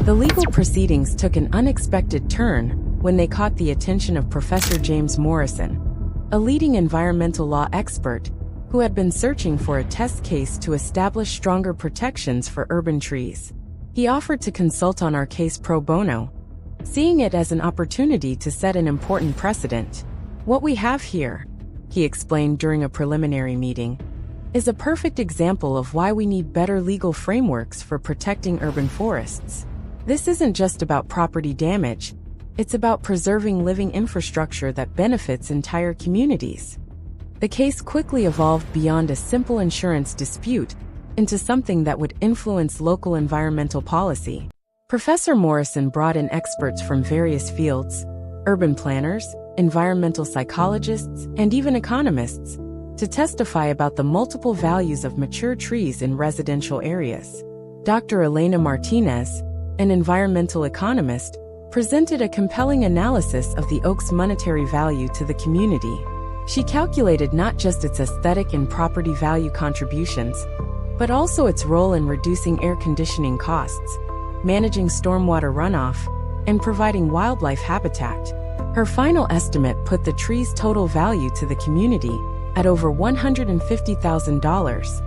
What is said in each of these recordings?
The legal proceedings took an unexpected turn when they caught the attention of Professor James Morrison, a leading environmental law expert who had been searching for a test case to establish stronger protections for urban trees. He offered to consult on our case pro bono, seeing it as an opportunity to set an important precedent. "What we have here," he explained during a preliminary meeting, "is a perfect example of why we need better legal frameworks for protecting urban forests. This isn't just about property damage, it's about preserving living infrastructure that benefits entire communities." The case quickly evolved beyond a simple insurance dispute into something that would influence local environmental policy. Professor Morrison brought in experts from various fields, urban planners, environmental psychologists, and even economists, to testify about the multiple values of mature trees in residential areas. Dr. Elena Martinez, an environmental economist, presented a compelling analysis of the oak's monetary value to the community. She calculated not just its aesthetic and property value contributions, but also its role in reducing air conditioning costs, managing stormwater runoff, and providing wildlife habitat. Her final estimate put the tree's total value to the community at over $150,000,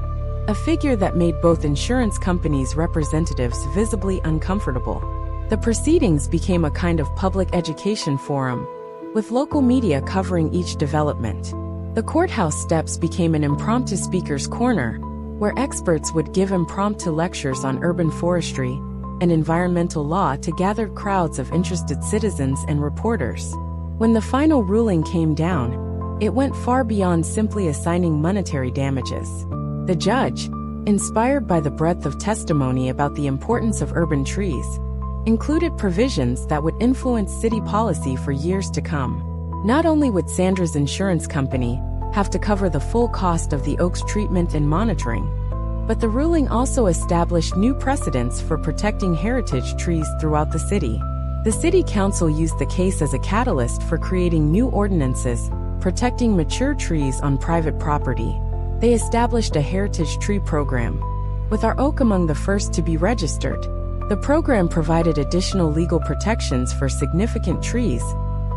a figure that made both insurance companies' representatives visibly uncomfortable. The proceedings became a kind of public education forum, with local media covering each development. The courthouse steps became an impromptu speaker's corner, where experts would give impromptu lectures on urban forestry and environmental law to gathered crowds of interested citizens and reporters. When the final ruling came down, it went far beyond simply assigning monetary damages. The judge, inspired by the breadth of testimony about the importance of urban trees, included provisions that would influence city policy for years to come. Not only would Sandra's insurance company have to cover the full cost of the oak's treatment and monitoring, but the ruling also established new precedents for protecting heritage trees throughout the city. The city council used the case as a catalyst for creating new ordinances protecting mature trees on private property. They established a heritage tree program, with our oak among the first to be registered. The program provided additional legal protections for significant trees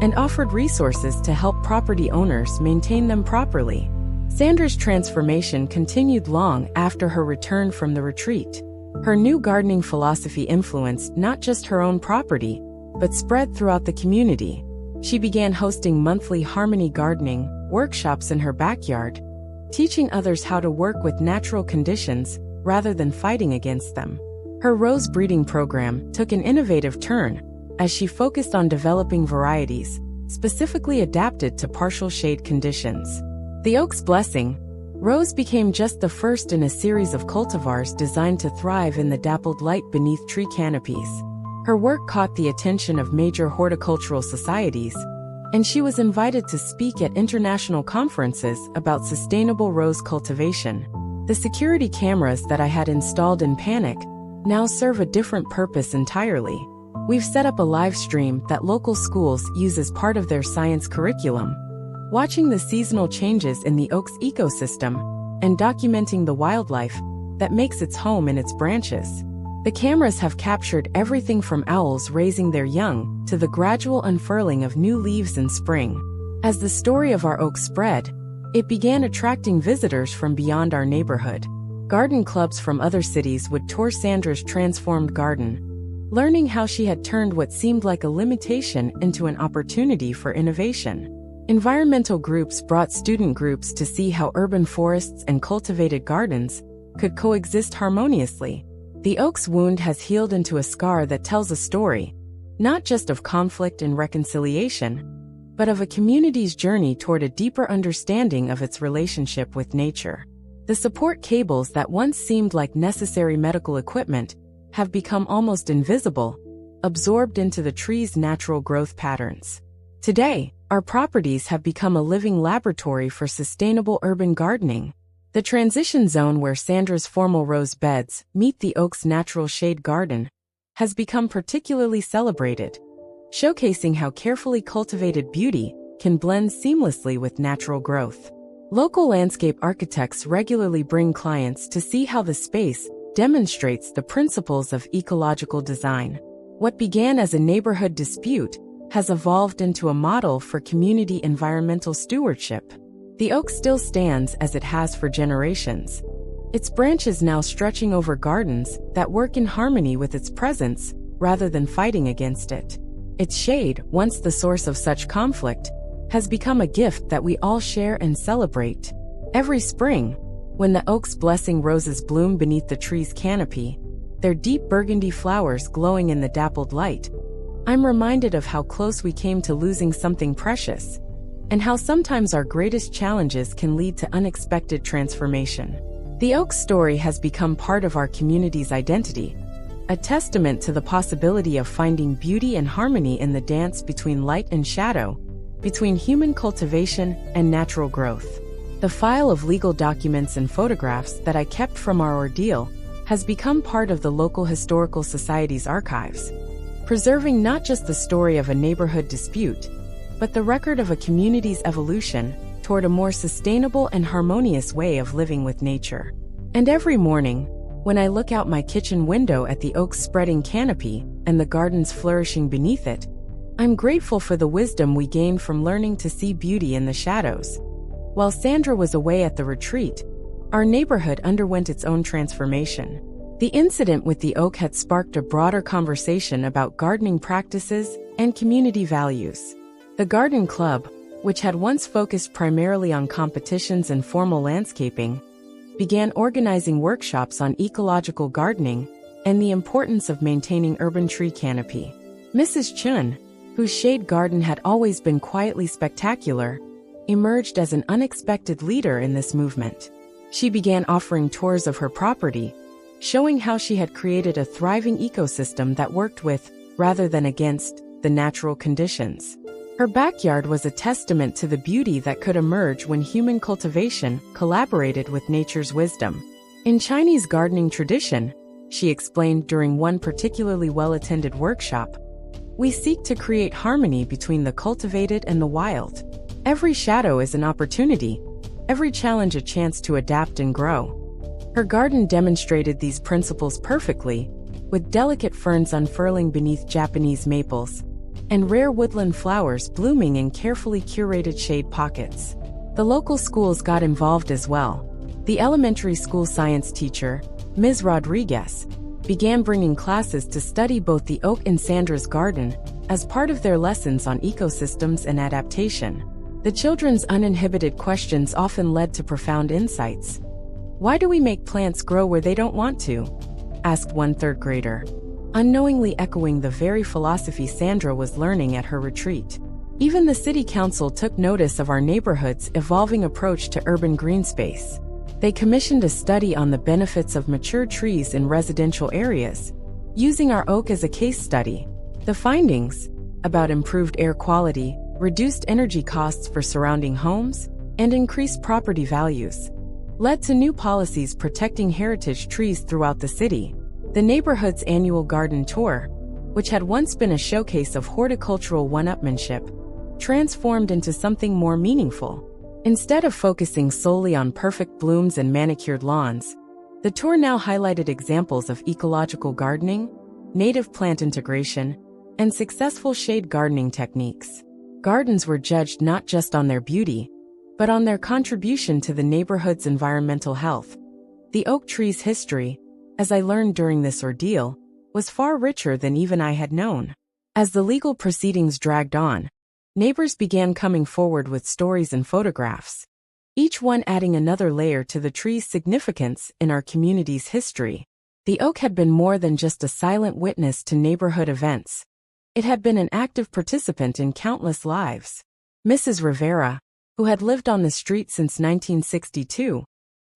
and offered resources to help property owners maintain them properly. Sandra's transformation continued long after her return from the retreat. Her new gardening philosophy influenced not just her own property, but spread throughout the community. She began hosting monthly harmony gardening workshops in her backyard, teaching others how to work with natural conditions rather than fighting against them. Her rose breeding program took an innovative turn as she focused on developing varieties specifically adapted to partial shade conditions. The oak's blessing, rose became just the first in a series of cultivars designed to thrive in the dappled light beneath tree canopies. Her work caught the attention of major horticultural societies, and she was invited to speak at international conferences about sustainable rose cultivation. The security cameras that I had installed in panic now serve a different purpose entirely. We've set up a live stream that local schools use as part of their science curriculum, watching the seasonal changes in the oak's ecosystem and documenting the wildlife that makes its home in its branches. The cameras have captured everything from owls raising their young to the gradual unfurling of new leaves in spring. As the story of our oak spread, it began attracting visitors from beyond our neighborhood. Garden clubs from other cities would tour Sandra's transformed garden, learning how she had turned what seemed like a limitation into an opportunity for innovation. Environmental groups brought student groups to see how urban forests and cultivated gardens could coexist harmoniously. The oak's wound has healed into a scar that tells a story, not just of conflict and reconciliation, but of a community's journey toward a deeper understanding of its relationship with nature. The support cables that once seemed like necessary medical equipment have become almost invisible, absorbed into the tree's natural growth patterns. Today, our properties have become a living laboratory for sustainable urban gardening. The transition zone where Sandra's formal rose beds meet the oak's natural shade garden has become particularly celebrated, showcasing how carefully cultivated beauty can blend seamlessly with natural growth. Local landscape architects regularly bring clients to see how the space demonstrates the principles of ecological design. What began as a neighborhood dispute has evolved into a model for community environmental stewardship. The oak still stands as it has for generations, its branches now stretching over gardens that work in harmony with its presence rather than fighting against it. Its shade, once the source of such conflict, has become a gift that we all share and celebrate. Every spring, when the oak's blessing roses bloom beneath the tree's canopy, their deep burgundy flowers glowing in the dappled light, I'm reminded of how close we came to losing something precious, and how sometimes our greatest challenges can lead to unexpected transformation. The oak's story has become part of our community's identity, a testament to the possibility of finding beauty and harmony in the dance between light and shadow, between human cultivation and natural growth. The file of legal documents and photographs that I kept from our ordeal has become part of the local historical society's archives, preserving not just the story of a neighborhood dispute, but the record of a community's evolution toward a more sustainable and harmonious way of living with nature. And every morning, when I look out my kitchen window at the oak's spreading canopy and the gardens flourishing beneath it, I'm grateful for the wisdom we gained from learning to see beauty in the shadows. While Sandra was away at the retreat, our neighborhood underwent its own transformation. The incident with the oak had sparked a broader conversation about gardening practices and community values. The garden club, which had once focused primarily on competitions and formal landscaping, began organizing workshops on ecological gardening and the importance of maintaining urban tree canopy. Mrs. Chun, whose shade garden had always been quietly spectacular, emerged as an unexpected leader in this movement. She began offering tours of her property, showing how she had created a thriving ecosystem that worked with, rather than against, the natural conditions. Her backyard was a testament to the beauty that could emerge when human cultivation collaborated with nature's wisdom. In Chinese gardening tradition, she explained during one particularly well-attended workshop, we seek to create harmony between the cultivated and the wild. Every shadow is an opportunity, every challenge a chance to adapt and grow. Her garden demonstrated these principles perfectly, with delicate ferns unfurling beneath Japanese maples, and rare woodland flowers blooming in carefully curated shade pockets. The local schools got involved as well. The elementary school science teacher, Ms. Rodriguez, began bringing classes to study both the oak and Sandra's garden as part of their lessons on ecosystems and adaptation. The children's uninhibited questions often led to profound insights. "Why do we make plants grow where they don't want to?" asked one third grader, unknowingly echoing the very philosophy Sandra was learning at her retreat. Even the city council took notice of our neighborhood's evolving approach to urban green space. They commissioned a study on the benefits of mature trees in residential areas, using our oak as a case study. The findings, about improved air quality, reduced energy costs for surrounding homes, and increased property values, led to new policies protecting heritage trees throughout the city. The neighborhood's annual garden tour, which had once been a showcase of horticultural one-upmanship, transformed into something more meaningful. Instead of focusing solely on perfect blooms and manicured lawns, the tour now highlighted examples of ecological gardening, native plant integration, and successful shade gardening techniques. Gardens were judged not just on their beauty, but on their contribution to the neighborhood's environmental health. The oak tree's history, as I learned during this ordeal, was far richer than even I had known. As the legal proceedings dragged on, neighbors began coming forward with stories and photographs, each one adding another layer to the tree's significance in our community's history. The oak had been more than just a silent witness to neighborhood events. It had been an active participant in countless lives. Mrs. Rivera, who had lived on the street since 1962,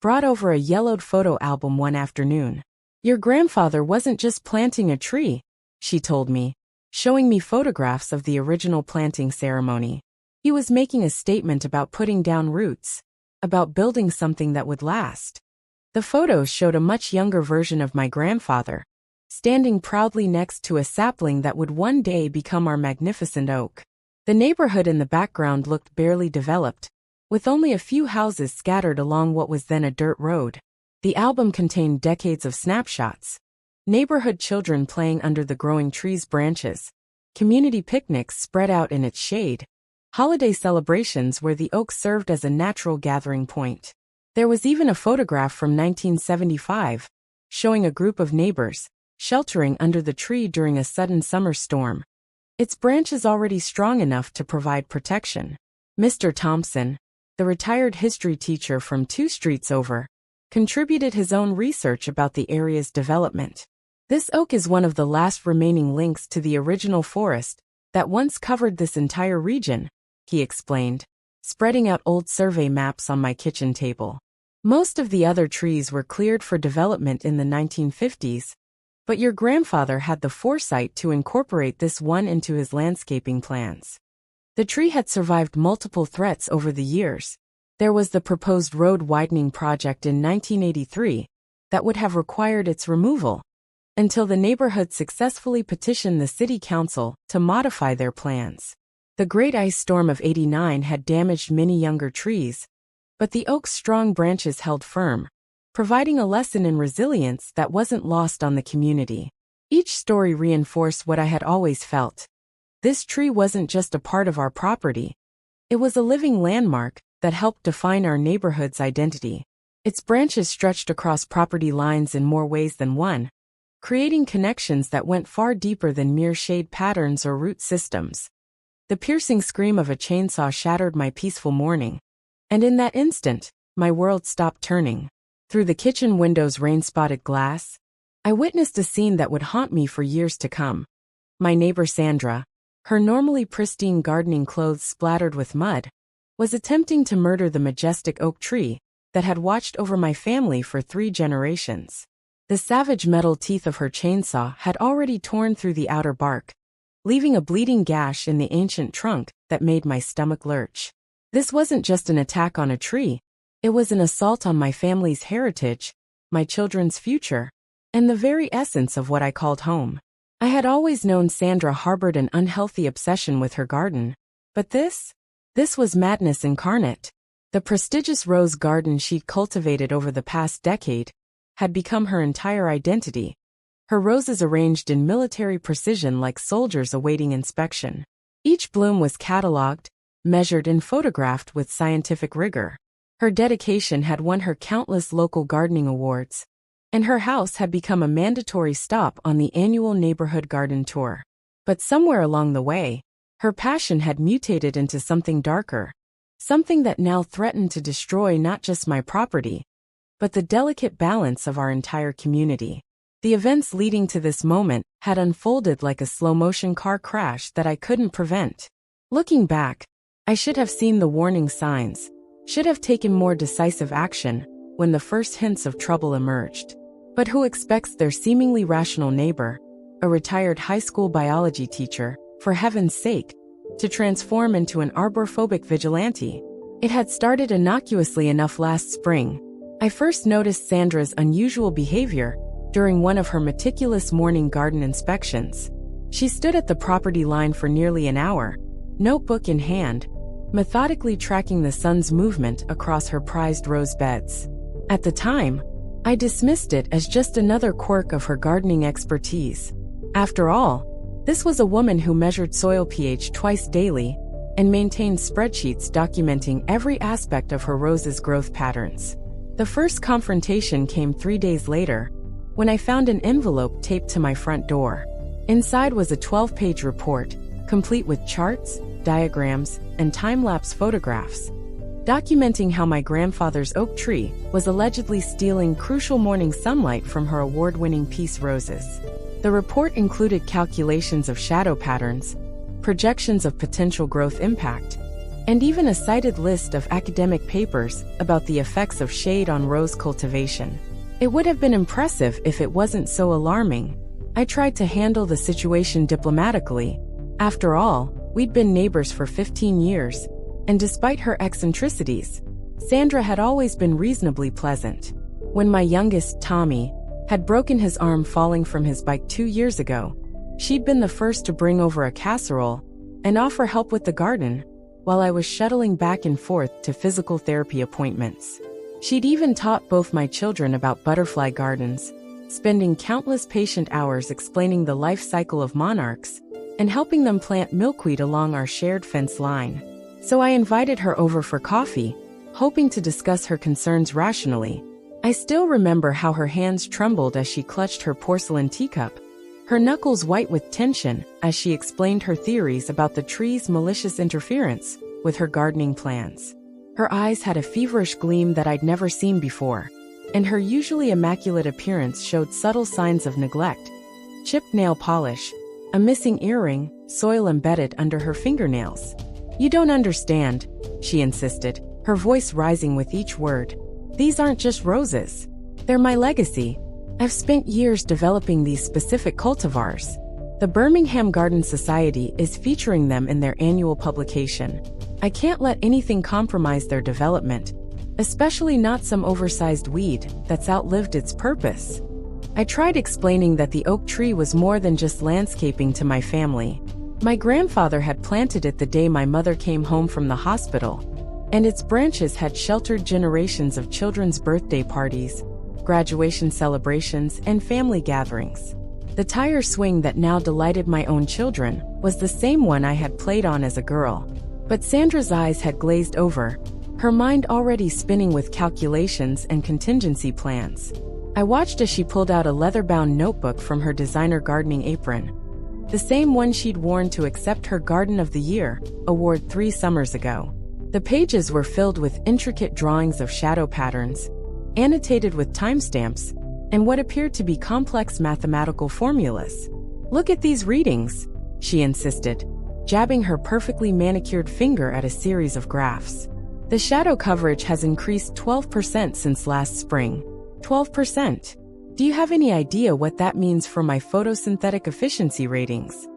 brought over a yellowed photo album one afternoon. "Your grandfather wasn't just planting a tree," she told me, showing me photographs of the original planting ceremony. "He was making a statement about putting down roots, about building something that would last." The photos showed a much younger version of my grandfather, standing proudly next to a sapling that would one day become our magnificent oak. The neighborhood in the background looked barely developed, with only a few houses scattered along what was then a dirt road. The album contained decades of snapshots, neighborhood children playing under the growing tree's branches, community picnics spread out in its shade, holiday celebrations where the oak served as a natural gathering point. There was even a photograph from 1975, showing a group of neighbors, sheltering under the tree during a sudden summer storm. Its branches already strong enough to provide protection. Mr. Thompson, the retired history teacher from 2 streets over, contributed his own research about the area's development. This oak is one of the last remaining links to the original forest that once covered this entire region, he explained, spreading out old survey maps on my kitchen table. Most of the other trees were cleared for development in the 1950s, but your grandfather had the foresight to incorporate this one into his landscaping plans. The tree had survived multiple threats over the years. There was the proposed road widening project in 1983 that would have required its removal, until the neighborhood successfully petitioned the city council to modify their plans. The Great Ice Storm of '89 had damaged many younger trees, but the oak's strong branches held firm, providing a lesson in resilience that wasn't lost on the community. Each story reinforced what I had always felt. This tree wasn't just a part of our property. It was a living landmark that helped define our neighborhood's identity. Its branches stretched across property lines in more ways than one, creating connections that went far deeper than mere shade patterns or root systems. The piercing scream of a chainsaw shattered my peaceful morning, and in that instant, my world stopped turning. Through the kitchen window's rain-spotted glass, I witnessed a scene that would haunt me for years to come. My neighbor Sandra, her normally pristine gardening clothes splattered with mud, was attempting to murder the majestic oak tree that had watched over my family for 3 generations. The savage metal teeth of her chainsaw had already torn through the outer bark, leaving a bleeding gash in the ancient trunk that made my stomach lurch. This wasn't just an attack on a tree. It was an assault on my family's heritage, my children's future, and the very essence of what I called home. I had always known Sandra harbored an unhealthy obsession with her garden, but this was madness incarnate. The prestigious rose garden she'd cultivated over the past decade had become her entire identity, her roses arranged in military precision like soldiers awaiting inspection. Each bloom was catalogued, measured and photographed with scientific rigor. Her dedication had won her countless local gardening awards, and her house had become a mandatory stop on the annual neighborhood garden tour. But somewhere along the way, her passion had mutated into something darker, something that now threatened to destroy not just my property, but the delicate balance of our entire community. The events leading to this moment had unfolded like a slow-motion car crash that I couldn't prevent. Looking back, I should have seen the warning signs, should have taken more decisive action when the first hints of trouble emerged. But who expects their seemingly rational neighbor, a retired high school biology teacher, for heaven's sake, to transform into an arborphobic vigilante? It had started innocuously enough last spring. I first noticed Sandra's unusual behavior during one of her meticulous morning garden inspections. She stood at the property line for nearly an hour, notebook in hand, methodically tracking the sun's movement across her prized rose beds. At the time, I dismissed it as just another quirk of her gardening expertise. After all, this was a woman who measured soil pH twice daily and maintained spreadsheets documenting every aspect of her roses' growth patterns. The first confrontation came 3 days later, when I found an envelope taped to my front door. Inside was a 12-page report, complete with charts, diagrams, and time-lapse photographs, documenting how my grandfather's oak tree was allegedly stealing crucial morning sunlight from her award-winning peace roses. The report included calculations of shadow patterns, projections of potential growth impact, and even a cited list of academic papers about the effects of shade on rose cultivation. It would have been impressive if it wasn't so alarming. I tried to handle the situation diplomatically. After all, we'd been neighbors for 15 years, and despite her eccentricities, Sandra had always been reasonably pleasant. When my youngest, Tommy, had broken his arm falling from his bike 2 years ago, she'd been the first to bring over a casserole and offer help with the garden, while I was shuttling back and forth to physical therapy appointments. She'd even taught both my children about butterfly gardens, spending countless patient hours explaining the life cycle of monarchs and helping them plant milkweed along our shared fence line. So I invited her over for coffee, hoping to discuss her concerns rationally. I still remember how her hands trembled as she clutched her porcelain teacup, her knuckles white with tension as she explained her theories about the tree's malicious interference with her gardening plans. Her eyes had a feverish gleam that I'd never seen before, and her usually immaculate appearance showed subtle signs of neglect: chipped nail polish, a missing earring, soil embedded under her fingernails. "You don't understand," she insisted, her voice rising with each word. "These aren't just roses. They're my legacy. I've spent years developing these specific cultivars. The Birmingham Garden Society is featuring them in their annual publication. I can't let anything compromise their development, especially not some oversized weed that's outlived its purpose." I tried explaining that the oak tree was more than just landscaping to my family. My grandfather had planted it the day my mother came home from the hospital, and its branches had sheltered generations of children's birthday parties, graduation celebrations, and family gatherings. The tire swing that now delighted my own children was the same one I had played on as a girl. But Sandra's eyes had glazed over, her mind already spinning with calculations and contingency plans. I watched as she pulled out a leather-bound notebook from her designer gardening apron, the same one she'd worn to accept her Garden of the Year award 3 summers ago. The pages were filled with intricate drawings of shadow patterns, annotated with timestamps, and what appeared to be complex mathematical formulas. "Look at these readings," she insisted, jabbing her perfectly manicured finger at a series of graphs. "The shadow coverage has increased 12% since last spring." 12%. "Do you have any idea what that means for my photosynthetic efficiency ratings?"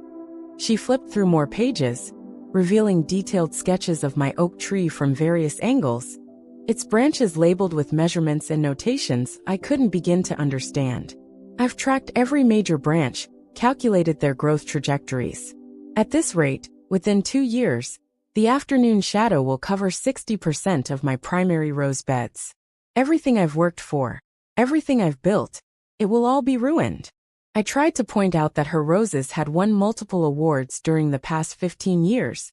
She flipped through more pages, revealing detailed sketches of my oak tree from various angles, its branches labeled with measurements and notations I couldn't begin to understand. "I've tracked every major branch, calculated their growth trajectories. At this rate, within 2 years, the afternoon shadow will cover 60% of my primary rose beds. Everything I've worked for, everything I've built, it will all be ruined." I tried to point out that her roses had won multiple awards during the past 15 years,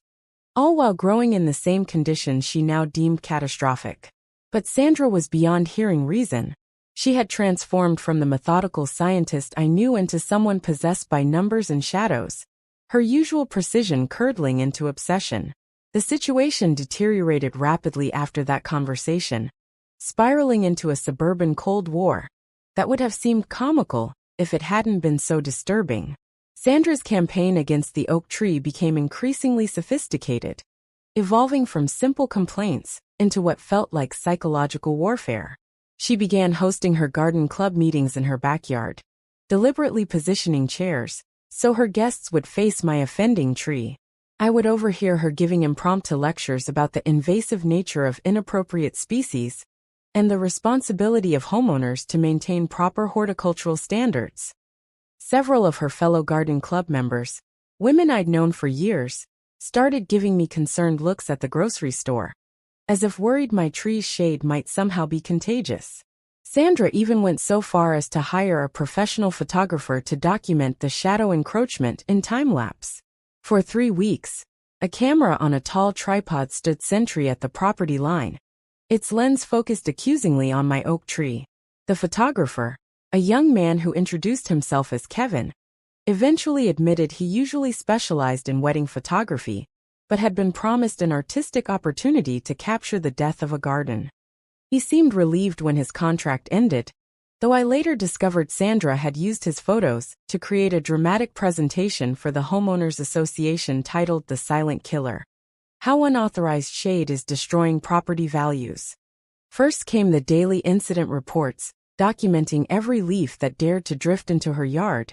all while growing in the same conditions she now deemed catastrophic. But Sandra was beyond hearing reason. She had transformed from the methodical scientist I knew into someone possessed by numbers and shadows, her usual precision curdling into obsession. The situation deteriorated rapidly after that conversation, spiraling into a suburban Cold War that would have seemed comical if it hadn't been so disturbing. Sandra's campaign against the oak tree became increasingly sophisticated, evolving from simple complaints into what felt like psychological warfare. She began hosting her garden club meetings in her backyard, deliberately positioning chairs so her guests would face my offending tree. I would overhear her giving impromptu lectures about the invasive nature of inappropriate species and the responsibility of homeowners to maintain proper horticultural standards. Several of her fellow garden club members, women I'd known for years, started giving me concerned looks at the grocery store, as if worried my tree's shade might somehow be contagious. Sandra even went so far as to hire a professional photographer to document the shadow encroachment in time-lapse. For 3 weeks, a camera on a tall tripod stood sentry at the property line, its lens focused accusingly on my oak tree. The photographer, a young man who introduced himself as Kevin, eventually admitted he usually specialized in wedding photography, but had been promised an artistic opportunity to capture the death of a garden. He seemed relieved when his contract ended, though I later discovered Sandra had used his photos to create a dramatic presentation for the Homeowners Association titled "The Silent Killer: How Unauthorized Shade is Destroying Property Values." First came the daily incident reports, documenting every leaf that dared to drift into her yard,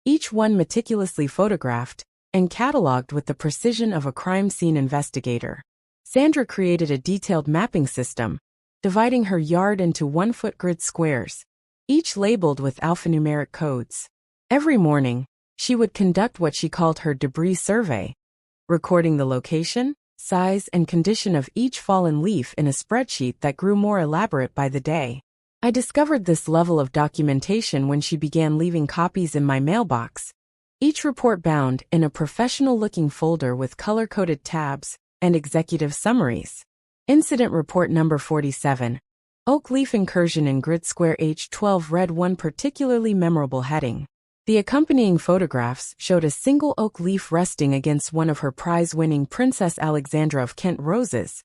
each one meticulously photographed and cataloged with the precision of a crime scene investigator. Sandra created a detailed mapping system, dividing her yard into 1-foot grid squares, each labeled with alphanumeric codes. Every morning, she would conduct what she called her debris survey, recording the location, size, and condition of each fallen leaf in a spreadsheet that grew more elaborate by the day. I discovered this level of documentation when she began leaving copies in my mailbox, each report bound in a professional-looking folder with color-coded tabs and executive summaries. Incident Report Number 47. Oak leaf incursion in grid square H12 read one particularly memorable heading. The accompanying photographs showed a single oak leaf resting against one of her prize-winning Princess Alexandra of Kent roses,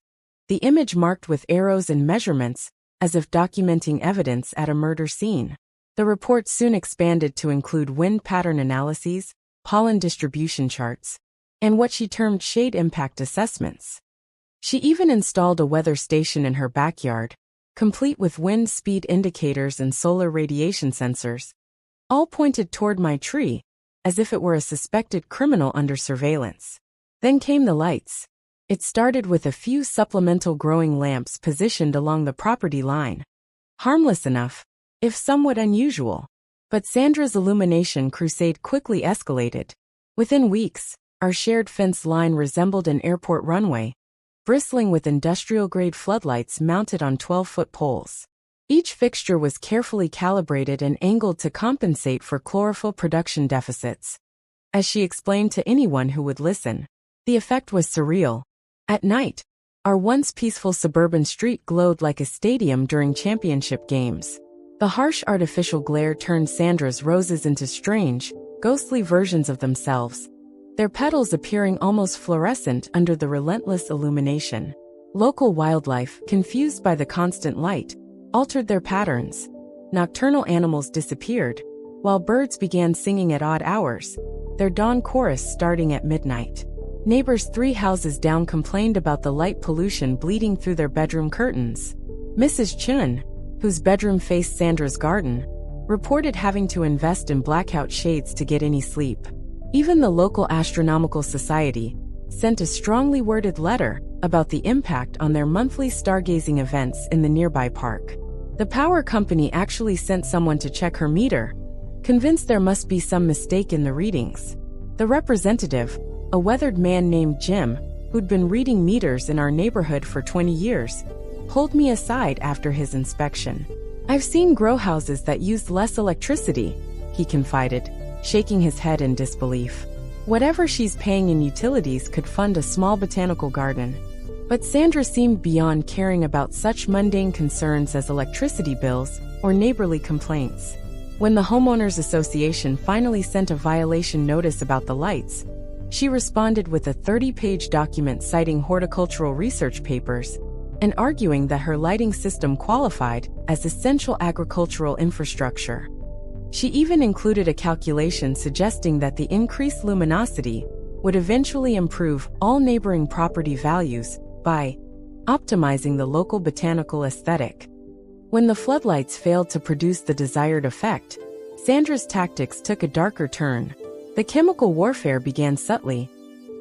the image marked with arrows and measurements, as if documenting evidence at a murder scene. The report soon expanded to include wind pattern analyses, pollen distribution charts, and what she termed shade impact assessments. She even installed a weather station in her backyard, complete with wind speed indicators and solar radiation sensors, all pointed toward my tree, as if it were a suspected criminal under surveillance. Then came the lights. It started with a few supplemental growing lamps positioned along the property line. Harmless enough, if somewhat unusual. But Sandra's illumination crusade quickly escalated. Within weeks, our shared fence line resembled an airport runway, bristling with industrial-grade floodlights mounted on 12-foot poles. Each fixture was carefully calibrated and angled to compensate for chlorophyll production deficits. As she explained to anyone who would listen, the effect was surreal. At night, our once peaceful suburban street glowed like a stadium during championship games. The harsh artificial glare turned Sandra's roses into strange, ghostly versions of themselves, their petals appearing almost fluorescent under the relentless illumination. Local wildlife, confused by the constant light, altered their patterns. Nocturnal animals disappeared, while birds began singing at odd hours, their dawn chorus starting at midnight. Neighbors 3 houses down complained about the light pollution bleeding through their bedroom curtains. Mrs. Chun, whose bedroom faced Sandra's garden, reported having to invest in blackout shades to get any sleep. Even the local astronomical society sent a strongly worded letter about the impact on their monthly stargazing events in the nearby park. The power company actually sent someone to check her meter, convinced there must be some mistake in the readings. The representative, a weathered man named Jim, who'd been reading meters in our neighborhood for 20 years, pulled me aside after his inspection. "I've seen grow houses that used less electricity," he confided, shaking his head in disbelief. Whatever she's paying in utilities could fund a small botanical garden. But Sandra seemed beyond caring about such mundane concerns as electricity bills or neighborly complaints. When the Homeowners Association finally sent a violation notice about the lights, she responded with a 30-page document citing horticultural research papers and arguing that her lighting system qualified as essential agricultural infrastructure. She even included a calculation suggesting that the increased luminosity would eventually improve all neighboring property values by optimizing the local botanical aesthetic. When the floodlights failed to produce the desired effect, Sandra's tactics took a darker turn. The chemical warfare began subtly.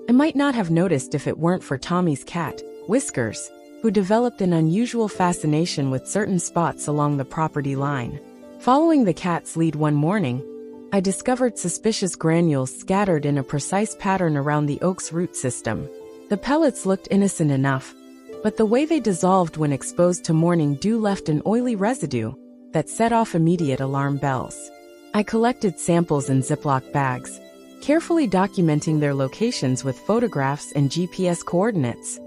I might not have noticed if it weren't for Tommy's cat, Whiskers, who developed an unusual fascination with certain spots along the property line. Following the cat's lead one morning, I discovered suspicious granules scattered in a precise pattern around the oak's root system. The pellets looked innocent enough, but the way they dissolved when exposed to morning dew left an oily residue that set off immediate alarm bells. I collected samples in Ziploc bags, carefully documenting their locations with photographs and GPS coordinates,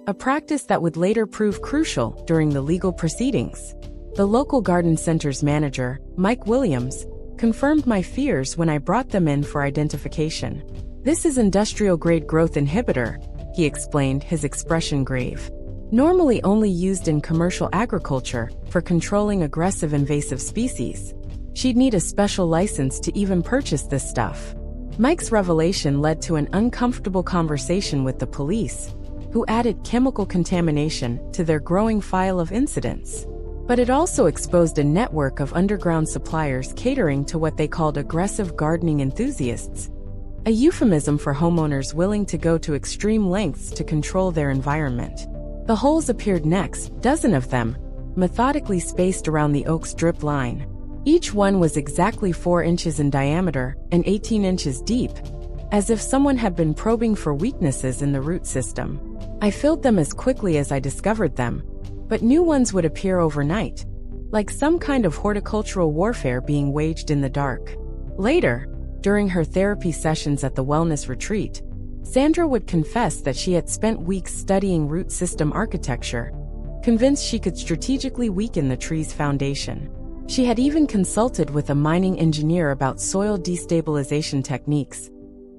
a practice that would later prove crucial during the legal proceedings. The local garden center's manager, Mike Williams, confirmed my fears when I brought them in for identification. "This is industrial-grade growth inhibitor," he explained, his expression grave. "Normally only used in commercial agriculture for controlling aggressive invasive species. She'd need a special license to even purchase this stuff." Mike's revelation led to an uncomfortable conversation with the police, who added chemical contamination to their growing file of incidents. But it also exposed a network of underground suppliers catering to what they called aggressive gardening enthusiasts, a euphemism for homeowners willing to go to extreme lengths to control their environment. The holes appeared next, dozen of them, methodically spaced around the oak's drip line. Each one was exactly 4 inches in diameter and 18 inches deep, as if someone had been probing for weaknesses in the root system. I filled them as quickly as I discovered them, but new ones would appear overnight, like some kind of horticultural warfare being waged in the dark. Later, during her therapy sessions at the wellness retreat, Sandra would confess that she had spent weeks studying root system architecture, convinced she could strategically weaken the tree's foundation. She had even consulted with a mining engineer about soil destabilization techniques,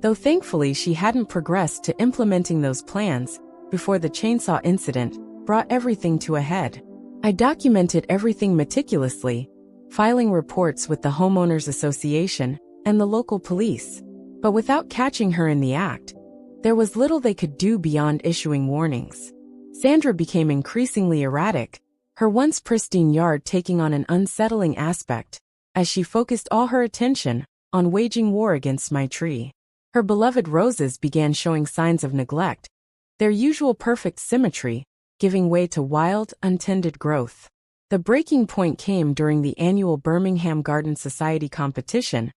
though thankfully she hadn't progressed to implementing those plans before the chainsaw incident brought everything to a head. I documented everything meticulously, filing reports with the Homeowners Association and the local police. But without catching her in the act, there was little they could do beyond issuing warnings. Sandra became increasingly erratic, her once pristine yard taking on an unsettling aspect as she focused all her attention on waging war against my tree. Her beloved roses began showing signs of neglect, their usual perfect symmetry giving way to wild, untended growth. The breaking point came during the annual Birmingham Garden Society competition,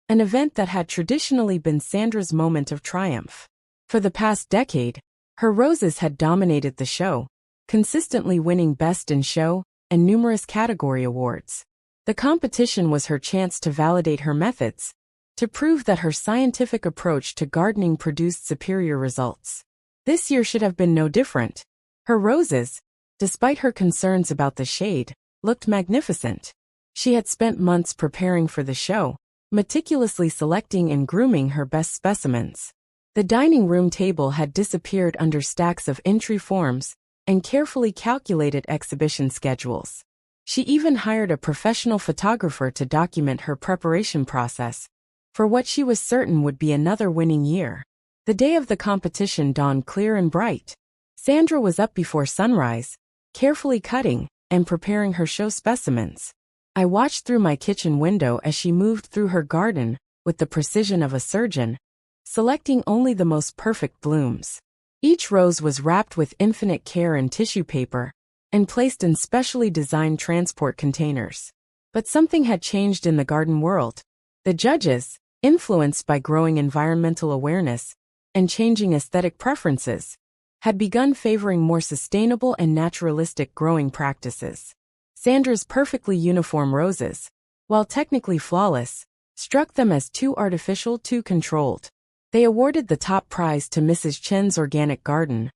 an event that had traditionally been Sandra's moment of triumph. For the past decade, her roses had dominated the show, consistently winning Best in Show and numerous category awards. The competition was her chance to validate her methods, to prove that her scientific approach to gardening produced superior results. This year should have been no different. Her roses, despite her concerns about the shade, looked magnificent. She had spent months preparing for the show, meticulously selecting and grooming her best specimens. The dining room table had disappeared under stacks of entry forms and carefully calculated exhibition schedules. She even hired a professional photographer to document her preparation process for what she was certain would be another winning year. The day of the competition dawned clear and bright. Sandra was up before sunrise, carefully cutting and preparing her show specimens. I watched through my kitchen window as she moved through her garden with the precision of a surgeon, selecting only the most perfect blooms. Each rose was wrapped with infinite care in tissue paper and placed in specially designed transport containers. But something had changed in the garden world. The judges, influenced by growing environmental awareness and changing aesthetic preferences, had begun favoring more sustainable and naturalistic growing practices. Sandra's perfectly uniform roses, while technically flawless, struck them as too artificial, too controlled. They awarded the top prize to Mrs. Chen's organic garden,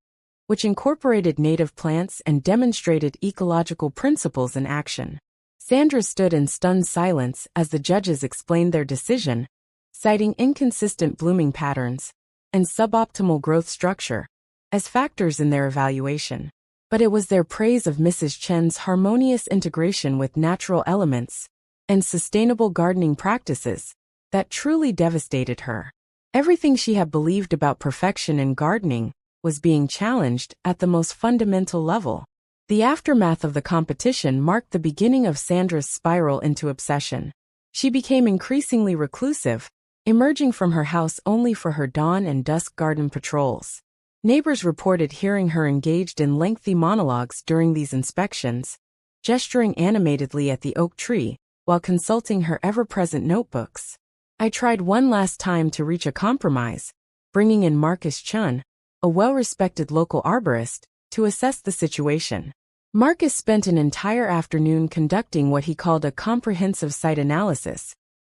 which incorporated native plants and demonstrated ecological principles in action. Sandra stood in stunned silence as the judges explained their decision, citing inconsistent blooming patterns and suboptimal growth structure as factors in their evaluation. But it was their praise of Mrs. Chen's harmonious integration with natural elements and sustainable gardening practices that truly devastated her. Everything she had believed about perfection in gardening was being challenged at the most fundamental level. The aftermath of the competition marked the beginning of Sandra's spiral into obsession. She became increasingly reclusive, emerging from her house only for her dawn and dusk garden patrols. Neighbors reported hearing her engaged in lengthy monologues during these inspections, gesturing animatedly at the oak tree while consulting her ever-present notebooks. I tried one last time to reach a compromise, bringing in Marcus Chun, a well-respected local arborist, to assess the situation. Marcus spent an entire afternoon conducting what he called a comprehensive site analysis,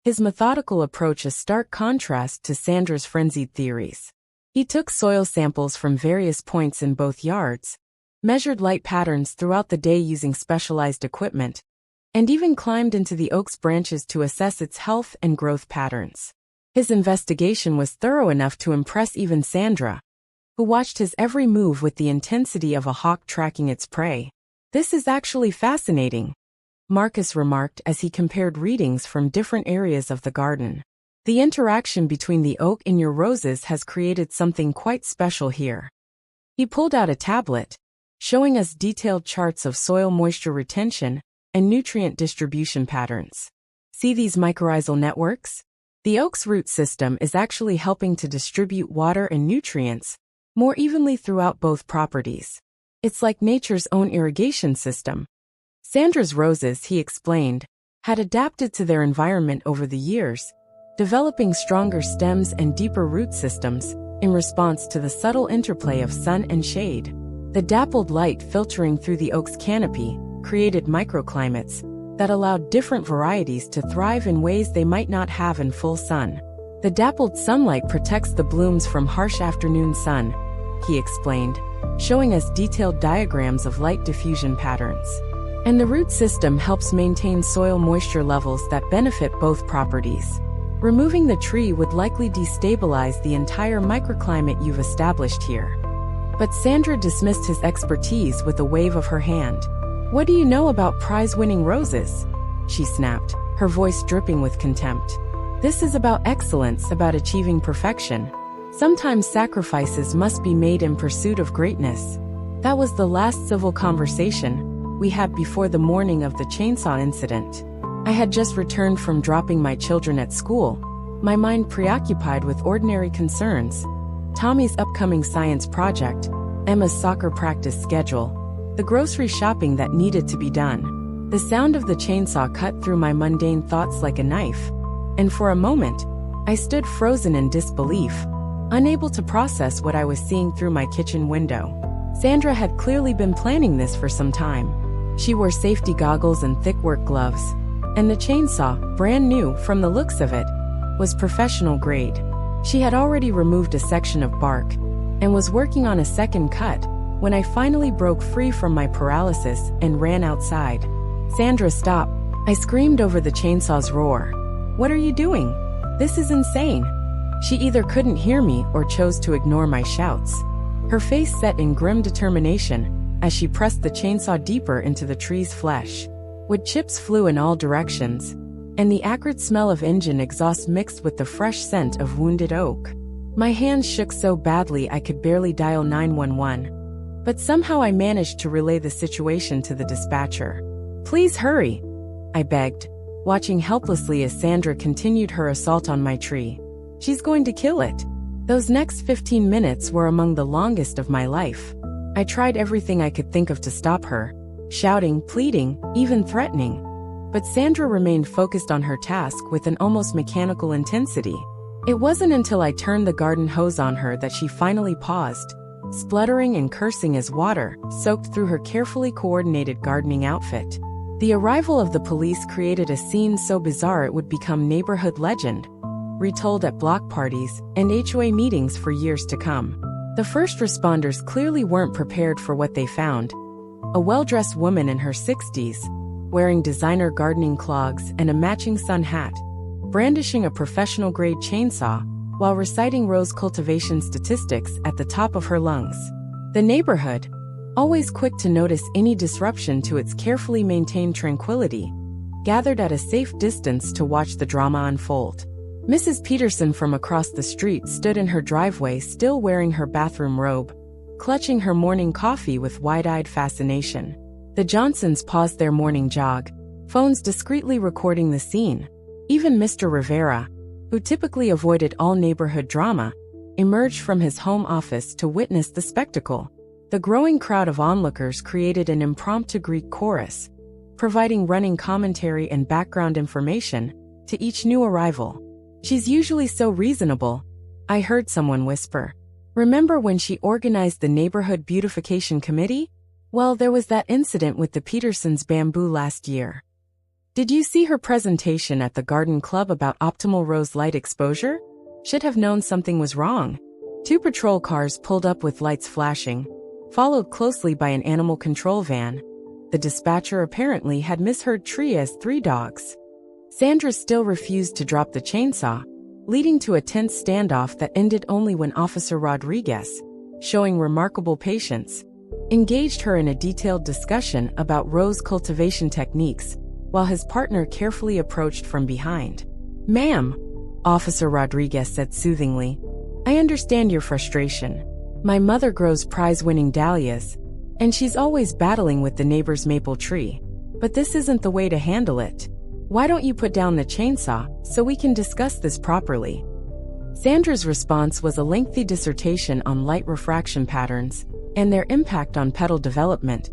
his methodical approach a stark contrast to Sandra's frenzied theories. He took soil samples from various points in both yards, measured light patterns throughout the day using specialized equipment, and even climbed into the oak's branches to assess its health and growth patterns. His investigation was thorough enough to impress even Sandra, who watched his every move with the intensity of a hawk tracking its prey. "This is actually fascinating," Marcus remarked as he compared readings from different areas of the garden. "The interaction between the oak and your roses has created something quite special here." He pulled out a tablet, showing us detailed charts of soil moisture retention and nutrient distribution patterns. "See these mycorrhizal networks? The oak's root system is actually helping to distribute water and nutrients more evenly throughout both properties. It's like nature's own irrigation system." Sandra's roses, he explained, had adapted to their environment over the years, developing stronger stems and deeper root systems in response to the subtle interplay of sun and shade. The dappled light filtering through the oak's canopy created microclimates that allowed different varieties to thrive in ways they might not have in full sun. The dappled sunlight protects the blooms from harsh afternoon sun, he explained, showing us detailed diagrams of light diffusion patterns. And the root system helps maintain soil moisture levels that benefit both properties. Removing the tree would likely destabilize the entire microclimate you've established here. But Sandra dismissed his expertise with a wave of her hand. "What do you know about prize-winning roses?" she snapped, her voice dripping with contempt. "This is about excellence, about achieving perfection. Sometimes sacrifices must be made in pursuit of greatness." That was the last civil conversation we had before the morning of the chainsaw incident. I had just returned from dropping my children at school, my mind preoccupied with ordinary concerns. Tommy's upcoming science project, Emma's soccer practice schedule, the grocery shopping that needed to be done. The sound of the chainsaw cut through my mundane thoughts like a knife, and for a moment, I stood frozen in disbelief, unable to process what I was seeing through my kitchen window. Sandra had clearly been planning this for some time. She wore safety goggles and thick work gloves, and the chainsaw, brand new from the looks of it, was professional grade. She had already removed a section of bark and was working on a second cut when I finally broke free from my paralysis and ran outside. "Sandra, stop!" I screamed over the chainsaw's roar. "What are you doing? This is insane!" She either couldn't hear me or chose to ignore my shouts. Her face set in grim determination as she pressed the chainsaw deeper into the tree's flesh. Wood chips flew in all directions, and the acrid smell of engine exhaust mixed with the fresh scent of wounded oak. My hands shook so badly I could barely dial 911. But somehow I managed to relay the situation to the dispatcher. "Please hurry," I begged, watching helplessly as Sandra continued her assault on my tree. "She's going to kill it." Those next 15 minutes were among the longest of my life. I tried everything I could think of to stop her, shouting, pleading, even threatening. But Sandra remained focused on her task with an almost mechanical intensity. It wasn't until I turned the garden hose on her that she finally paused, spluttering and cursing as water soaked through her carefully coordinated gardening outfit. The arrival of the police created a scene so bizarre it would become neighborhood legend, retold at block parties and HOA meetings for years to come. The first responders clearly weren't prepared for what they found. A well-dressed woman in her 60s, wearing designer gardening clogs and a matching sun hat, brandishing a professional-grade chainsaw while reciting rose cultivation statistics at the top of her lungs. The neighborhood, always quick to notice any disruption to its carefully maintained tranquility, gathered at a safe distance to watch the drama unfold. Mrs. Peterson from across the street stood in her driveway still wearing her bathroom robe, clutching her morning coffee with wide-eyed fascination. The Johnsons paused their morning jog, phones discreetly recording the scene. Even Mr. Rivera, who typically avoided all neighborhood drama, emerged from his home office to witness the spectacle. The growing crowd of onlookers created an impromptu Greek chorus, providing running commentary and background information to each new arrival. "She's usually so reasonable," I heard someone whisper. "Remember when she organized the neighborhood beautification committee? Well, there was that incident with the Petersons' bamboo last year. Did you see her presentation at the garden club about optimal rose light exposure? Should have known something was wrong." 2 patrol cars pulled up with lights flashing, followed closely by an animal control van. The dispatcher apparently had misheard tree as 3 dogs. Sandra still refused to drop the chainsaw, leading to a tense standoff that ended only when Officer Rodriguez, showing remarkable patience, engaged her in a detailed discussion about rose cultivation techniques, while his partner carefully approached from behind. "Ma'am," Officer Rodriguez said soothingly, "I understand your frustration. My mother grows prize-winning dahlias, and she's always battling with the neighbor's maple tree. But this isn't the way to handle it. Why don't you put down the chainsaw so we can discuss this properly?" Sandra's response was a lengthy dissertation on light refraction patterns and their impact on petal development.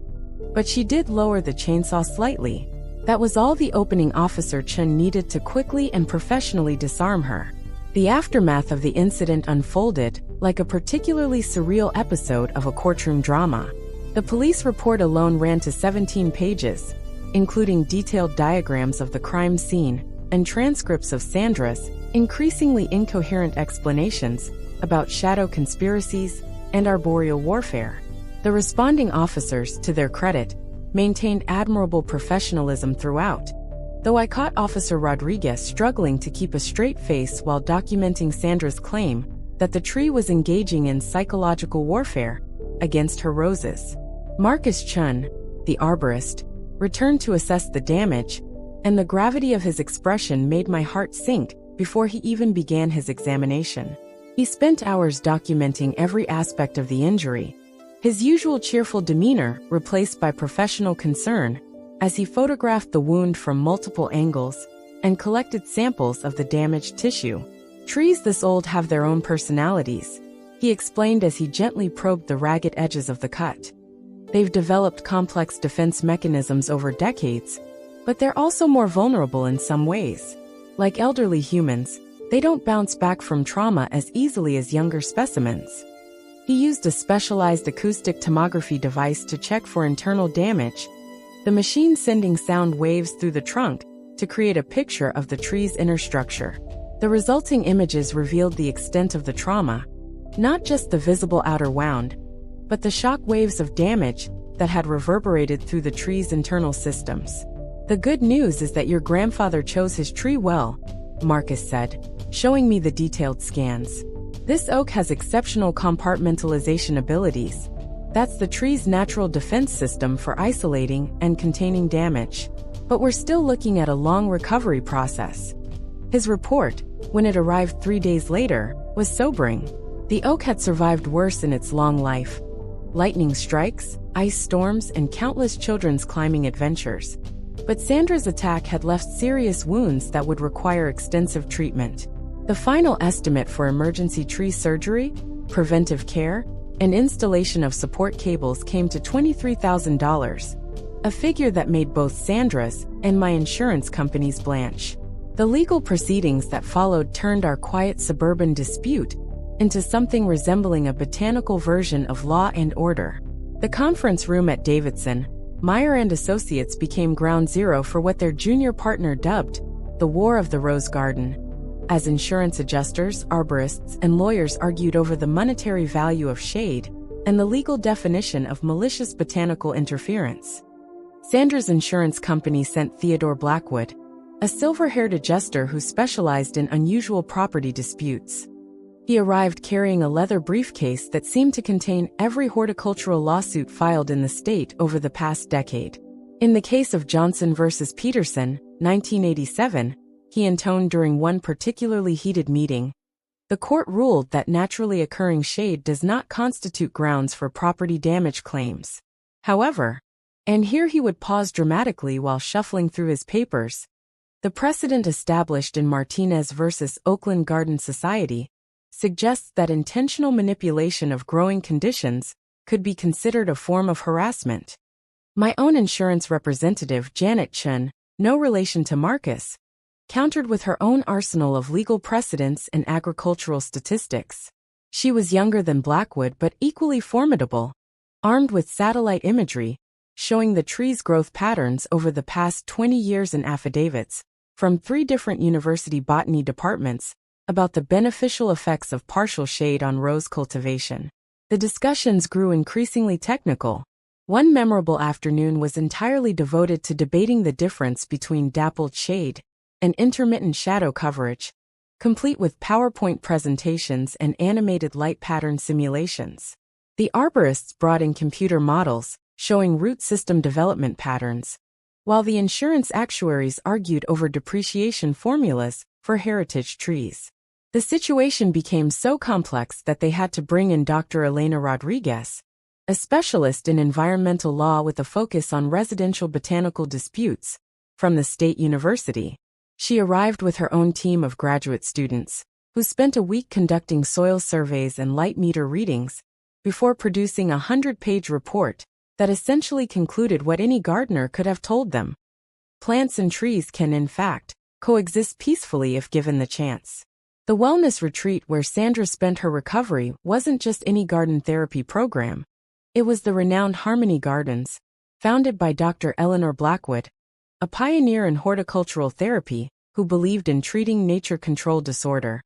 But she did lower the chainsaw slightly. That was all the opening officer Chen needed to quickly and professionally disarm her. The aftermath of the incident unfolded like a particularly surreal episode of a courtroom drama. The police report alone ran to 17 pages, including detailed diagrams of the crime scene and transcripts of Sandra's increasingly incoherent explanations about shadow conspiracies and arboreal warfare. The responding officers, to their credit, maintained admirable professionalism throughout, though I caught Officer Rodriguez struggling to keep a straight face while documenting Sandra's claim that the tree was engaging in psychological warfare against her roses. Marcus Chun, the arborist, returned to assess the damage, and the gravity of his expression made my heart sink before he even began his examination. He spent hours documenting every aspect of the injury, his usual cheerful demeanor replaced by professional concern as he photographed the wound from multiple angles and collected samples of the damaged tissue. Trees this old have their own personalities, he explained as he gently probed the ragged edges of the cut. They've developed complex defense mechanisms over decades, but they're also more vulnerable in some ways. Like elderly humans, they don't bounce back from trauma as easily as younger specimens. He used a specialized acoustic tomography device to check for internal damage, the machine sending sound waves through the trunk to create a picture of the tree's inner structure. The resulting images revealed the extent of the trauma, not just the visible outer wound, but the shock waves of damage that had reverberated through the tree's internal systems. The good news is that your grandfather chose his tree well, Marcus said, showing me the detailed scans. This oak has exceptional compartmentalization abilities. That's the tree's natural defense system for isolating and containing damage. But we're still looking at a long recovery process. His report, when it arrived 3 days later, was sobering. The oak had survived worse in its long life. Lightning strikes, ice storms, and countless children's climbing adventures. But Sandra's attack had left serious wounds that would require extensive treatment. The final estimate for emergency tree surgery, preventive care, and installation of support cables came to $23,000, a figure that made both Sandra's and my insurance company's blanch. The legal proceedings that followed turned our quiet suburban dispute into something resembling a botanical version of Law and Order. The conference room at Davidson, Meyer and Associates became ground zero for what their junior partner dubbed the War of the Rose Garden, as insurance adjusters, arborists, and lawyers argued over the monetary value of shade and the legal definition of malicious botanical interference. Sandra's insurance company sent Theodore Blackwood, a silver-haired adjuster who specialized in unusual property disputes. He arrived carrying a leather briefcase that seemed to contain every horticultural lawsuit filed in the state over the past decade. In the case of Johnson versus Peterson, 1987, he intoned during one particularly heated meeting, the court ruled that naturally occurring shade does not constitute grounds for property damage claims. However, and here he would pause dramatically while shuffling through his papers, the precedent established in Martinez versus Oakland Garden Society suggests that intentional manipulation of growing conditions could be considered a form of harassment. My own insurance representative, Janet Chun, no relation to Marcus, countered with her own arsenal of legal precedents and agricultural statistics. She was younger than Blackwood but equally formidable, armed with satellite imagery, showing the tree's growth patterns over the past 20 years in affidavits from 3 different university botany departments about the beneficial effects of partial shade on rose cultivation. The discussions grew increasingly technical. One memorable afternoon was entirely devoted to debating the difference between dappled shade and intermittent shadow coverage, complete with PowerPoint presentations and animated light pattern simulations. The arborists brought in computer models showing root system development patterns, while the insurance actuaries argued over depreciation formulas for heritage trees. The situation became so complex that they had to bring in Dr. Elena Rodriguez, a specialist in environmental law with a focus on residential botanical disputes, from the state university. She arrived with her own team of graduate students, who spent a week conducting soil surveys and light meter readings before producing a 100-page report that essentially concluded what any gardener could have told them. Plants and trees can, in fact, coexist peacefully if given the chance. The wellness retreat where Sandra spent her recovery wasn't just any garden therapy program. It was the renowned Harmony Gardens, founded by Dr. Eleanor Blackwood, a pioneer in horticultural therapy who believed in treating nature-controlled disorder,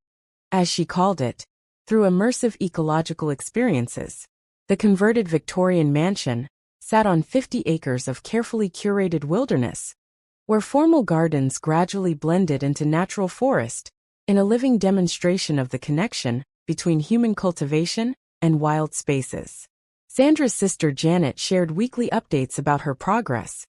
as she called it, through immersive ecological experiences. The converted Victorian mansion sat on 50 acres of carefully curated wilderness, where formal gardens gradually blended into natural forest, in a living demonstration of the connection between human cultivation and wild spaces. Sandra's sister Janet shared weekly updates about her progress,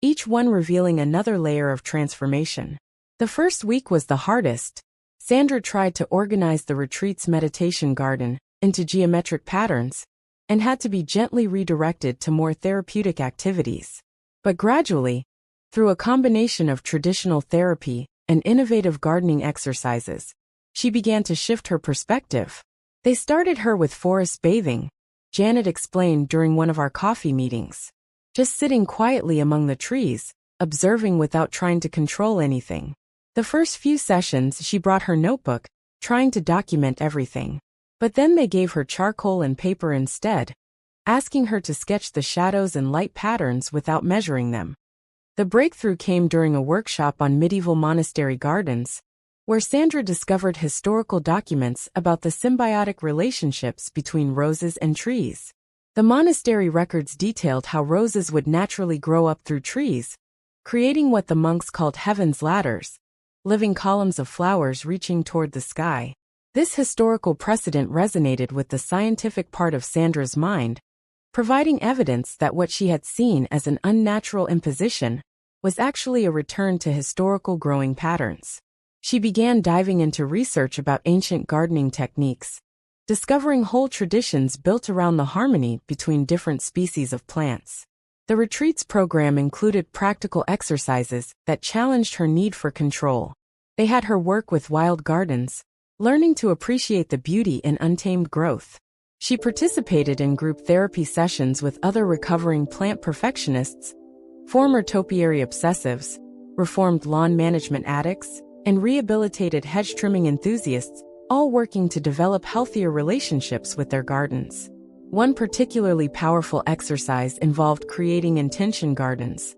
each one revealing another layer of transformation. The first week was the hardest. Sandra tried to organize the retreat's meditation garden into geometric patterns and had to be gently redirected to more therapeutic activities. But gradually, through a combination of traditional therapy and innovative gardening exercises, she began to shift her perspective. They started her with forest bathing, Janet explained during one of our coffee meetings. Just sitting quietly among the trees, observing without trying to control anything. The first few sessions she brought her notebook, trying to document everything. But then they gave her charcoal and paper instead, asking her to sketch the shadows and light patterns without measuring them. The breakthrough came during a workshop on medieval monastery gardens, where Sandra discovered historical documents about the symbiotic relationships between roses and trees. The monastery records detailed how roses would naturally grow up through trees, creating what the monks called heaven's ladders, living columns of flowers reaching toward the sky. This historical precedent resonated with the scientific part of Sandra's mind, providing evidence that what she had seen as an unnatural imposition was actually a return to historical growing patterns. She began diving into research about ancient gardening techniques, discovering whole traditions built around the harmony between different species of plants. The retreat's program included practical exercises that challenged her need for control. They had her work with wild gardens, learning to appreciate the beauty in untamed growth. She participated in group therapy sessions with other recovering plant perfectionists, former topiary obsessives, reformed lawn management addicts, and rehabilitated hedge trimming enthusiasts, all working to develop healthier relationships with their gardens. One particularly powerful exercise involved creating intention gardens.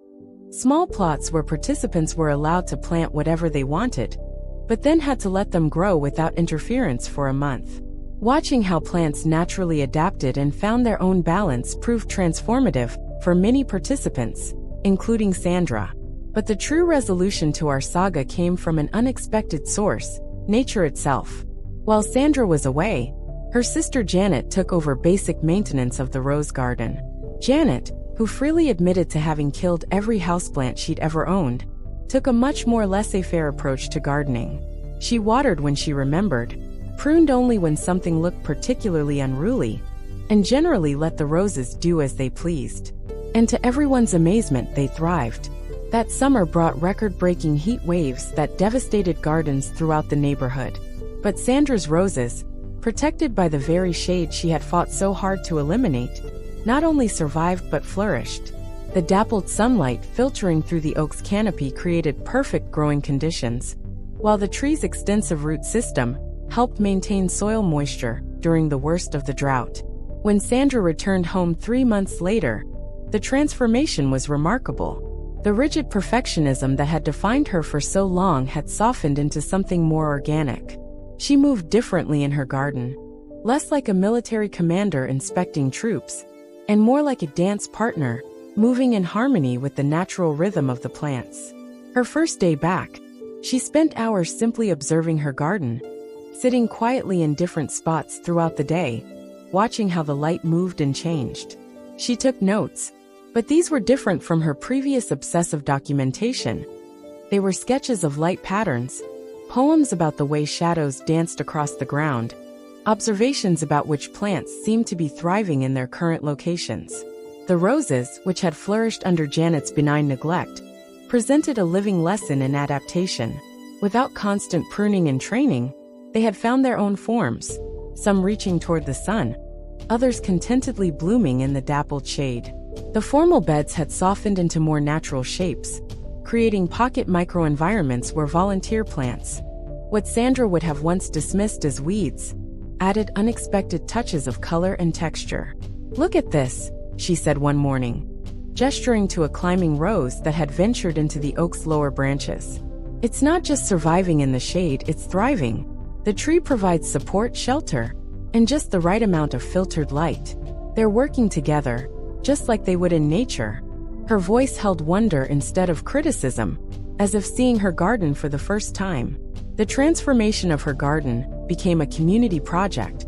Small plots where participants were allowed to plant whatever they wanted, but then had to let them grow without interference for a month. Watching how plants naturally adapted and found their own balance proved transformative for many participants, including Sandra. But the true resolution to our saga came from an unexpected source, nature itself. While Sandra was away, her sister Janet took over basic maintenance of the rose garden. Janet, who freely admitted to having killed every houseplant she'd ever owned, took a much more laissez-faire approach to gardening. She watered when she remembered, pruned only when something looked particularly unruly, and generally let the roses do as they pleased. And to everyone's amazement, they thrived. That summer brought record-breaking heat waves that devastated gardens throughout the neighborhood. But Sandra's roses, protected by the very shade she had fought so hard to eliminate, not only survived but flourished. The dappled sunlight filtering through the oak's canopy created perfect growing conditions, while the tree's extensive root system helped maintain soil moisture during the worst of the drought. When Sandra returned home 3 months later, the transformation was remarkable. The rigid perfectionism that had defined her for so long had softened into something more organic. She moved differently in her garden, less like a military commander inspecting troops, and more like a dance partner, moving in harmony with the natural rhythm of the plants. Her first day back, she spent hours simply observing her garden, sitting quietly in different spots throughout the day, watching how the light moved and changed. She took notes, but these were different from her previous obsessive documentation. They were sketches of light patterns, poems about the way shadows danced across the ground, observations about which plants seemed to be thriving in their current locations. The roses, which had flourished under Janet's benign neglect, presented a living lesson in adaptation. Without constant pruning and training, they had found their own forms, some reaching toward the sun, others contentedly blooming in the dappled shade. The formal beds had softened into more natural shapes, creating pocket microenvironments where volunteer plants, what Sandra would have once dismissed as weeds, added unexpected touches of color and texture. "Look at this," she said one morning, gesturing to a climbing rose that had ventured into the oak's lower branches. "It's not just surviving in the shade, it's thriving. The tree provides support, shelter, and just the right amount of filtered light. They're working together, just like they would in nature." Her voice held wonder instead of criticism, as if seeing her garden for the first time. The transformation of her garden became a community project,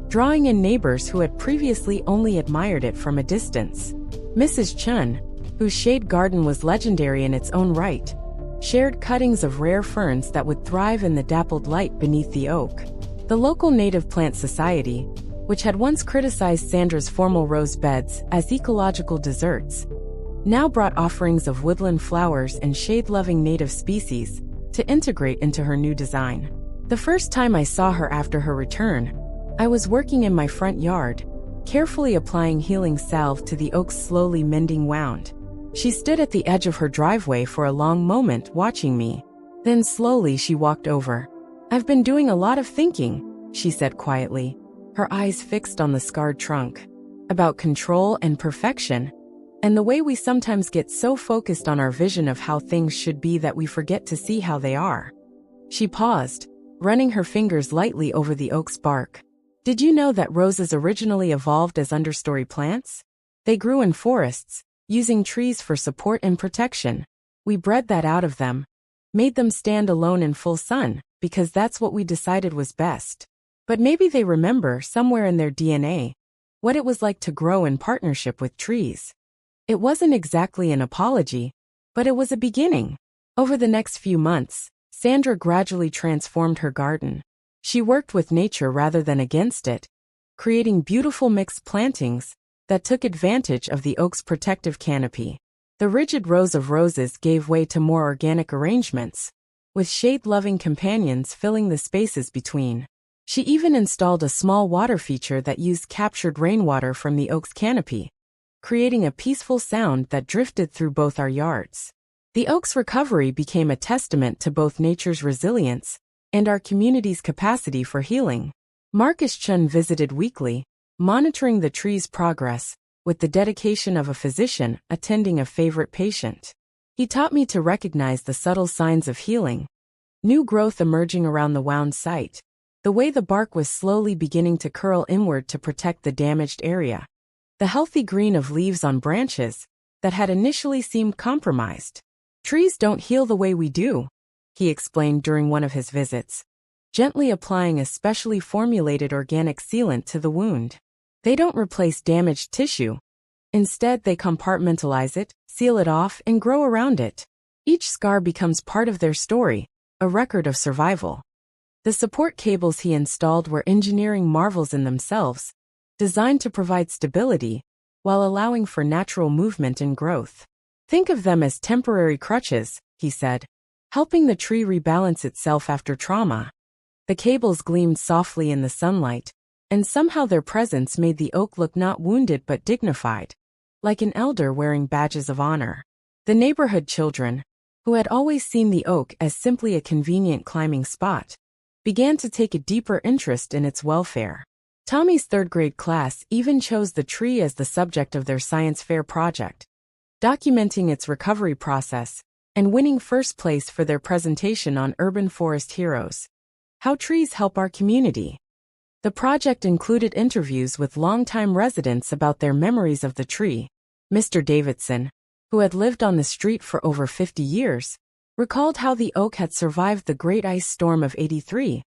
drawing in neighbors who had previously only admired it from a distance. Mrs. Chun, whose shade garden was legendary in its own right, shared cuttings of rare ferns that would thrive in the dappled light beneath the oak. The local Native Plant Society, which had once criticized Sandra's formal rose beds as ecological deserts, now brought offerings of woodland flowers and shade-loving native species to integrate into her new design. The first time I saw her after her return, I was working in my front yard, carefully applying healing salve to the oak's slowly mending wound. She stood at the edge of her driveway for a long moment watching me. Then slowly she walked over. "I've been doing a lot of thinking," she said quietly, her eyes fixed on the scarred trunk. "About control and perfection, and the way we sometimes get so focused on our vision of how things should be that we forget to see how they are." She paused, running her fingers lightly over the oak's bark. "Did you know that roses originally evolved as understory plants? They grew in forests, using trees for support and protection. We bred that out of them, made them stand alone in full sun, because that's what we decided was best. But maybe they remember, somewhere in their DNA, what it was like to grow in partnership with trees." It wasn't exactly an apology, but it was a beginning. Over the next few months, Sandra gradually transformed her garden. She worked with nature rather than against it, creating beautiful mixed plantings that took advantage of the oak's protective canopy. The rigid rows of roses gave way to more organic arrangements, with shade-loving companions filling the spaces between. She even installed a small water feature that used captured rainwater from the oak's canopy, creating a peaceful sound that drifted through both our yards. The oak's recovery became a testament to both nature's resilience and our community's capacity for healing. Marcus Chun visited weekly, monitoring the tree's progress with the dedication of a physician attending a favorite patient. He taught me to recognize the subtle signs of healing, new growth emerging around the wound site, the way the bark was slowly beginning to curl inward to protect the damaged area, the healthy green of leaves on branches that had initially seemed compromised. "Trees don't heal the way we do," he explained during one of his visits, gently applying a specially formulated organic sealant to the wound. "They don't replace damaged tissue. Instead, they compartmentalize it, seal it off, and grow around it. Each scar becomes part of their story, a record of survival." The support cables he installed were engineering marvels in themselves, designed to provide stability while allowing for natural movement and growth. "Think of them as temporary crutches," he said, helping the tree rebalance itself after trauma. The cables gleamed softly in the sunlight, and somehow their presence made the oak look not wounded but dignified, like an elder wearing badges of honor. The neighborhood children, who had always seen the oak as simply a convenient climbing spot, began to take a deeper interest in its welfare. Tommy's third-grade class even chose the tree as the subject of their science fair project, documenting its recovery process and winning first place for their presentation on urban forest heroes: how trees help our community. The project included interviews with longtime residents about their memories of the tree. Mr. Davidson, who had lived on the street for over 50 years, recalled how the oak had survived the Great Ice Storm of '83,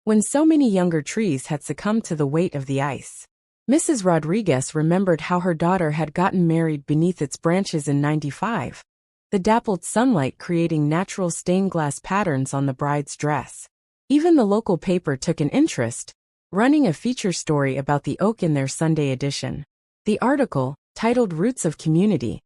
when so many younger trees had succumbed to the weight of the ice. Mrs. Rodriguez remembered how her daughter had gotten married beneath its branches in '95, the dappled sunlight creating natural stained glass patterns on the bride's dress. Even the local paper took an interest, running a feature story about the oak in their Sunday edition. The article, titled "Roots of Community: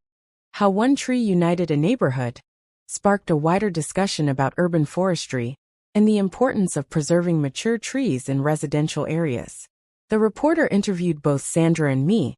How One Tree United a Neighborhood," sparked a wider discussion about urban forestry and the importance of preserving mature trees in residential areas. The reporter interviewed both Sandra and me,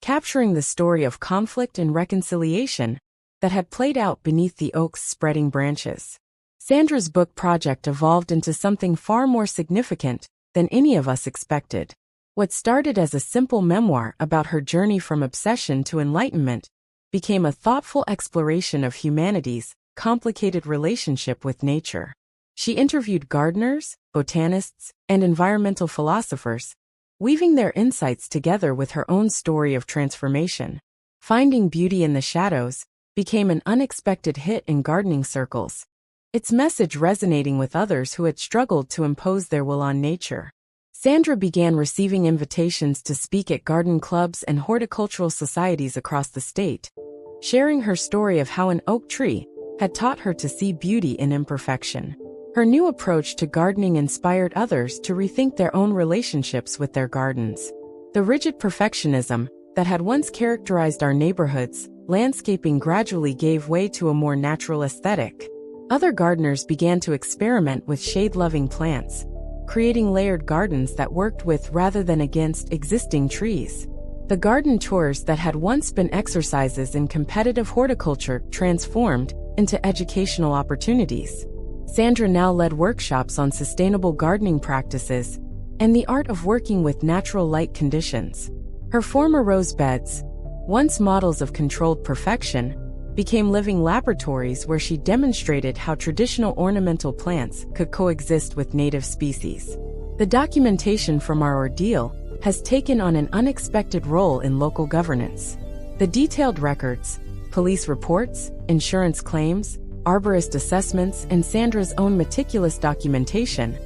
capturing the story of conflict and reconciliation that had played out beneath the oak's spreading branches. Sandra's book project evolved into something far more significant than any of us expected. What started as a simple memoir about her journey from obsession to enlightenment became a thoughtful exploration of humanity's complicated relationship with nature. She interviewed gardeners, botanists, and environmental philosophers, weaving their insights together with her own story of transformation. Finding Beauty in the Shadows became an unexpected hit in gardening circles, its message resonating with others who had struggled to impose their will on nature. Sandra began receiving invitations to speak at garden clubs and horticultural societies across the state, sharing her story of how an oak tree had taught her to see beauty in imperfection. Her new approach to gardening inspired others to rethink their own relationships with their gardens. The rigid perfectionism that had once characterized our neighborhoods, landscaping gradually gave way to a more natural aesthetic. Other gardeners began to experiment with shade-loving plants, creating layered gardens that worked with rather than against existing trees. The garden tours that had once been exercises in competitive horticulture transformed into educational opportunities. Sandra now led workshops on sustainable gardening practices and the art of working with natural light conditions. Her former rose beds, once models of controlled perfection, became living laboratories where she demonstrated how traditional ornamental plants could coexist with native species. The documentation from our ordeal has taken on an unexpected role in local governance. The detailed records, police reports, insurance claims, arborist assessments, and Sandra's own meticulous documentation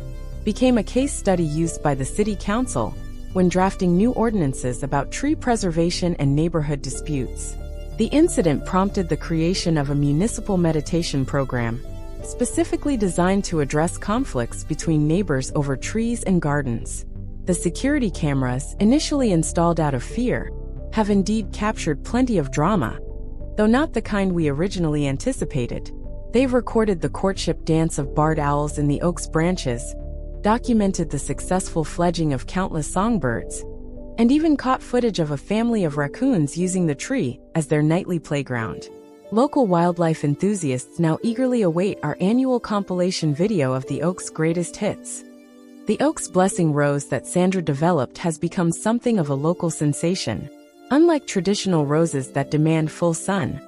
became a case study used by the City Council when drafting new ordinances about tree preservation and neighborhood disputes. The incident prompted the creation of a municipal meditation program, specifically designed to address conflicts between neighbors over trees and gardens. The security cameras, initially installed out of fear, have indeed captured plenty of drama, though not the kind we originally anticipated. They've recorded the courtship dance of barred owls in the oak's branches, documented the successful fledging of countless songbirds, and even caught footage of a family of raccoons using the tree as their nightly playground. Local wildlife enthusiasts now eagerly await our annual compilation video of the oak's greatest hits. The oak's blessing rose that Sandra developed has become something of a local sensation. Unlike traditional roses that demand full sun,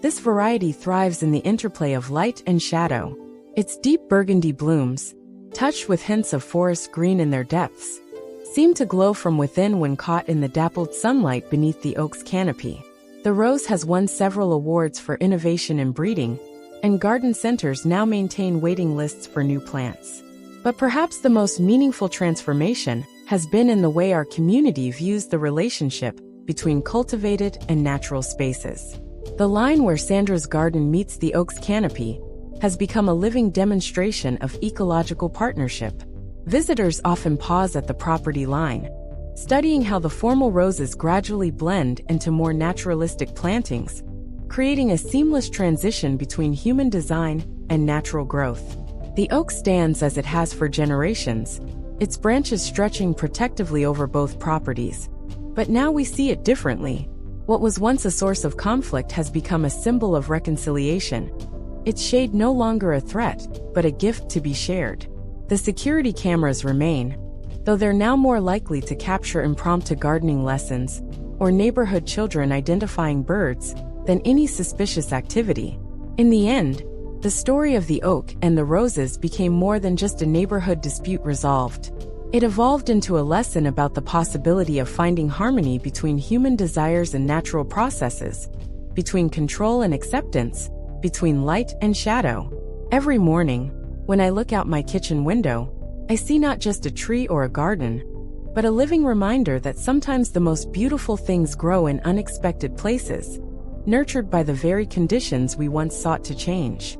this variety thrives in the interplay of light and shadow. Its deep burgundy blooms, touched with hints of forest green in their depths, seem to glow from within when caught in the dappled sunlight beneath the oak's canopy. The rose has won several awards for innovation in breeding, and garden centers now maintain waiting lists for new plants. But perhaps the most meaningful transformation has been in the way our community views the relationship between cultivated and natural spaces. The line where Sandra's garden meets the oak's canopy has become a living demonstration of ecological partnership. Visitors often pause at the property line, studying how the formal roses gradually blend into more naturalistic plantings, creating a seamless transition between human design and natural growth. The oak stands as it has for generations, its branches stretching protectively over both properties. But now we see it differently. What was once a source of conflict has become a symbol of reconciliation. Its shade no longer a threat, but a gift to be shared. The security cameras remain, though they're now more likely to capture impromptu gardening lessons or neighborhood children identifying birds than any suspicious activity. In the end, the story of the oak and the roses became more than just a neighborhood dispute resolved. It evolved into a lesson about the possibility of finding harmony between human desires and natural processes, between control and acceptance, between light and shadow. Every morning, when I look out my kitchen window, I see not just a tree or a garden, but a living reminder that sometimes the most beautiful things grow in unexpected places, nurtured by the very conditions we once sought to change.